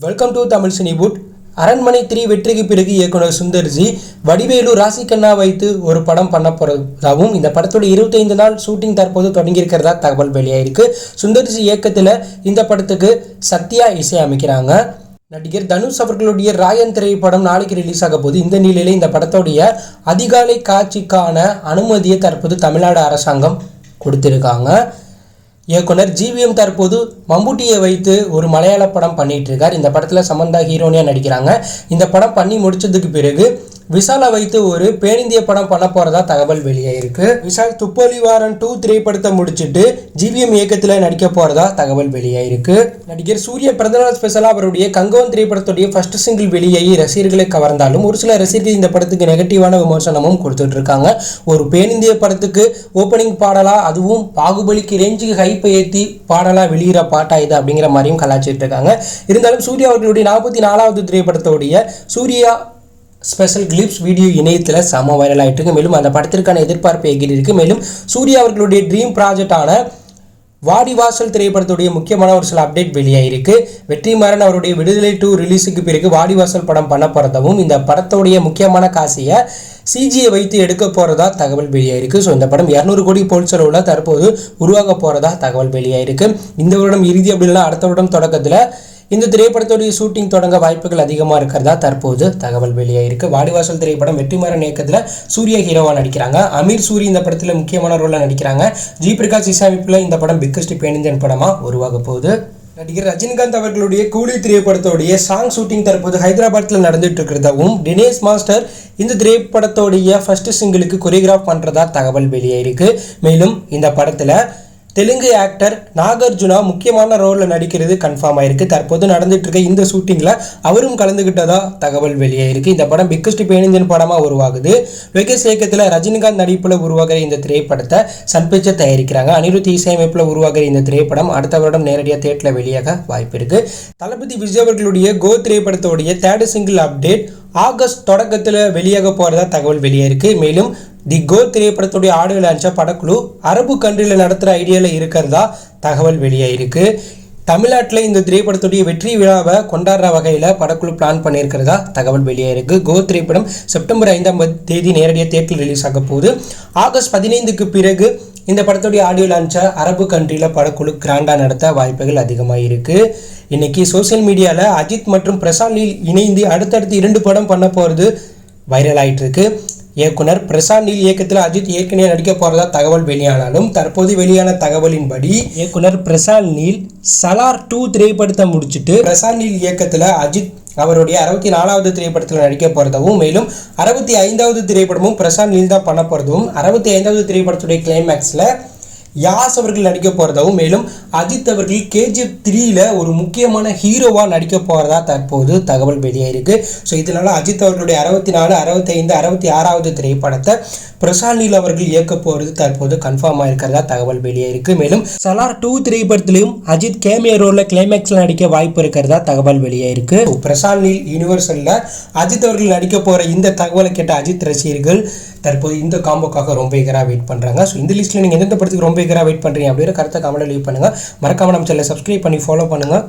Welcome to Tamil சினிபுட். அரண்மனை 3 வெற்றிக்கு பிறகு இயக்குனர் சுந்தர்ஜி வடிவேலு ராசிகண்ணா வைத்து ஒரு படம் பண்ண போகிறதாகவும் இந்த படத்தோட 25 நாள் ஷூட்டிங் தற்போது தொடங்கியிருக்கிறதா தகவல் வெளியாயிருக்கு. சுந்தர்ஜி இயக்கத்தில் இந்த படத்துக்கு சத்யா இசை அமைக்கிறாங்க. நடிகர் தனுஷ் அவர்களுடைய ராயன் திரைப்படம் நாளைக்கு ரிலீஸ் ஆக போது. இந்த நிலையில் இந்த படத்தோடைய அதிகாலை காட்சிக்கான அனுமதியை தற்போது தமிழ்நாடு அரசாங்கம் கொடுத்திருக்காங்க. இயக்குனர் ஜிவிஎம் தற்போது மம்புட்டியை வைத்து ஒரு மலையாள படம் பண்ணிட்டு இருக்கார். இந்த படத்தில் சமந்தா ஹீரோனியா நடிக்கிறாங்க. இந்த படம் பண்ணி முடிச்சதுக்கு பிறகு விஷாலை வைத்து ஒரு பேனிந்திய படம் பண்ண போறதா தகவல் வெளியாயிருக்கு. விஷால் துப்பலிவாரன் 2 திரைப்படத்தை முடிச்சுட்டு ஜிவிஎம் இயக்கத்தில் நடிக்க போறதா தகவல் வெளியாயிருக்கு. நடிகர் சூர்யா பிறந்தநாள் ஸ்பெஷலாக அவருடைய கங்கவன் திரைப்படத்துடைய ஃபர்ஸ்ட் சிங்கிள் வெளியாகி ரசிகர்களை கவர்ந்தாலும் ஒரு சில ரசிகர்கள் இந்த படத்துக்கு நெகட்டிவான விமர்சனமும் கொடுத்துட்டு இருக்காங்க. ஒரு பேனிந்திய படத்துக்கு ஓப்பனிங் பாடலா, அதுவும் பாகுபலிக்கு ரேஞ்சுக்கு ஹைப்பை ஏற்றி பாடலா வெளியிற பாட்டா இது அப்படிங்கிற மாதிரியும் கலாச்சிட்டு இருக்காங்க. இருந்தாலும் சூர்யா அவர்களுடைய 44வது திரைப்படத்தோடைய சூர்யா ஸ்பெஷல் கிளிப்ஸ் வீடியோ இணையத்தில் செம வைரல் ஆகிட்டு இருக்கு. மேலும் அந்த படத்திற்கான எதிர்பார்ப்பு எகிரி இருக்கு. மேலும் சூர்யா அவர்களுடைய ட்ரீம் ப்ராஜெக்டான வாடிவாசல் திரைப்படத்துடைய முக்கியமான ஒரு சில அப்டேட் வெளியாகிருக்கு. வெற்றிமாறன் அவருடைய விடுதலை 2 ரிலீஸுக்கு பிறகு வாடிவாசல் படம் பண்ண போகிறதாகவும் இந்த படத்துடைய முக்கியமான காசியை சிஜியை வைத்து எடுக்க போகிறதா தகவல் வெளியாயிருக்கு. ஸோ இந்த படம் 200 கோடி பொருட்செலவில் தற்போது உருவாக போகிறதா தகவல் வெளியாயிருக்கு. இந்த வருடம் இறுதி அப்படின்னா அடுத்த வருடம் தொடக்கத்தில் இந்த திரைப்படத்துடைய ஷூட்டிங் தொடங்க வாய்ப்புகள் அதிகமாக இருக்கிறதா தற்போது தகவல் வெளியாயிருக்கு. வாடிவாசல் திரைப்படம் வெற்றிமாறன் இயக்கத்தில் சூர்யா ஹீரோவாக நடிக்கிறாங்க. அமீர் சூரி இந்த படத்தில் முக்கியமான ரோலில் நடிக்கிறாங்க. ஜி பிரகாஷ் இசையமைப்பில் இந்த படம் பிக்கஸ்ட் பேன் இந்தியன் படமாக உருவாக போகுது. நடிகர் ரஜினிகாந்த் அவர்களுடைய கூலி திரைப்படத்தோடைய சாங் ஷூட்டிங் தற்போது ஹைதராபாத்தில் நடந்துட்டு இருக்கிறதாவும் தினேஷ் மாஸ்டர் இந்த திரைப்படத்தோடைய ஃபர்ஸ்ட் சிங்கிளுக்கு கொரியோகிராஃப் பண்ணுறதா தகவல் வெளியாயிருக்கு. மேலும் இந்த படத்தில் தெலுங்கு ஆக்டர் நாகார்ஜுனா முக்கியமான ரோலில் நடிக்கிறது கன்ஃபார்ம் ஆயிருக்கு. தற்போது நடந்துட்டு இருக்க இந்த ஷூட்டிங்கில் அவரும் கலந்துகிட்டதா தகவல் வெளியாயிருக்கு. இந்த படம் பிக்கஸ்ட் பேன் இந்தியன் படமாக உருவாகுது. லோகேஷ் இயக்கத்தில் ரஜினிகாந்த் நடிப்பில் உருவாகிற இந்த திரைப்படத்தை சன் பிக்சர்ஸ் தயாரிக்கிறாங்க. அனிருத் இசையமைப்பில் உருவாகிற இந்த திரைப்படம் அடுத்த வருடம் நேரடியாக தியேட்டரில் வெளியாக வாய்ப்பு இருக்கு. தளபதி விஜய் அவர்களுடைய கோ திரைப்படத்தோடைய 3rd சிங்கிள் அப்டேட் ஆகஸ்ட் தொடக்கத்தில் வெளியாக போகிறதா தகவல் வெளியாயிருக்கு. மேலும் தி கோ திரைப்படத்துடைய ஆடியோ லான்ச்சை படக்குழு அரபு கண்ட்ரியில் நடத்துகிற ஐடியாவில் இருக்கிறதா தகவல் வெளியாயிருக்கு. தமிழ்நாட்டில் இந்த திரைப்படத்துடைய வெற்றி விழாவை கொண்டாடுற வகையில் படக்குழு பிளான் பண்ணியிருக்கிறதா தகவல் வெளியாயிருக்கு. கோ திரைப்படம் செப்டம்பர் 5ஆம் தேதி நேரடியாக தியேட்டரில் ரிலீஸ் ஆக போகுது. ஆகஸ்ட் 15க்கு பிறகு இந்த படத்துடைய ஆடியோ லான்ச்சை அரபு கண்ட்ரியில் படக்குழு கிராண்டாக நடத்த வாய்ப்புகள் அதிகமாக இருக்குது. இன்னைக்கு சோசியல் மீடியாவில் அஜித் மற்றும் பிரசாந்த் நீல் இணைந்து அடுத்தடுத்து 2 படம் பண்ண போகிறது வைரல் ஆகிட்டு இருக்கு. இயக்குனர் பிரசாந்த் நீல் இயக்கத்தில் அஜித் ஏற்கனவே நடிக்க போகிறதா தகவல் வெளியானாலும் தற்போது வெளியான தகவலின்படி இயக்குனர் பிரசாந்த் நீல் சலார் 2 திரைப்படத்தை முடிச்சுட்டு பிரசாந்த் நீல் இயக்கத்தில் அஜித் அவருடைய 64வது திரைப்படத்தில் நடிக்க போகிறதாவும் மேலும் 65வது திரைப்படமும் பிரசாந்த் நீல் தான் பண்ண போகிறதும் 65வது திரைப்படத்துடைய கிளைமேக்ஸில் யாஸ் அவர்கள் நடிக்க போகிறதாவும் மேலும் அஜித் அவர்கள் KGF 3ல் ஒரு முக்கியமான ஹீரோவாக நடிக்க போகிறதா தற்போது தகவல் வெளியாயிருக்கு. ஸோ இதனால் அஜித் அவர்களுடைய 64, 65, 66வது திரைப்படத்தை பிரசாந்த் நீல் அவர்கள் இயக்க போகிறது தற்போது கன்ஃபார்ம் ஆகிருக்கிறதா தகவல் வெளியாயிருக்கு. மேலும் சலார் 2 திரைப்படத்திலையும் அஜித் கேமியோ ரோலில் கிளைமேக்ஸில் நடிக்க வாய்ப்பு இருக்கிறதா தகவல் வெளியாயிருக்கு. பிரசாந்த் நீல் யூனிவர்சலில் அஜித் அவர்கள் நடிக்க போகிற இந்த தகவலை கேட்ட அஜித் ரசிகர்கள் தற்போது இந்த காம்போக்காக ரொம்ப எகராக வெயிட் பண்ணுறாங்க. ஸோ இந்த லிஸ்ட்டில் நீங்கள் எந்தெந்த படத்துக்கு ரொம்ப எகராக வெயிட் பண்ணுறீங்க அப்படிங்கிற கருத்தை கமெண்ட்டில் லீவ் பண்ணுங்கள். மறக்காம நம்ம சேனலை சப்ஸ்கிரைப் பண்ணி ஃபாலோ பண்ணுங்கள்.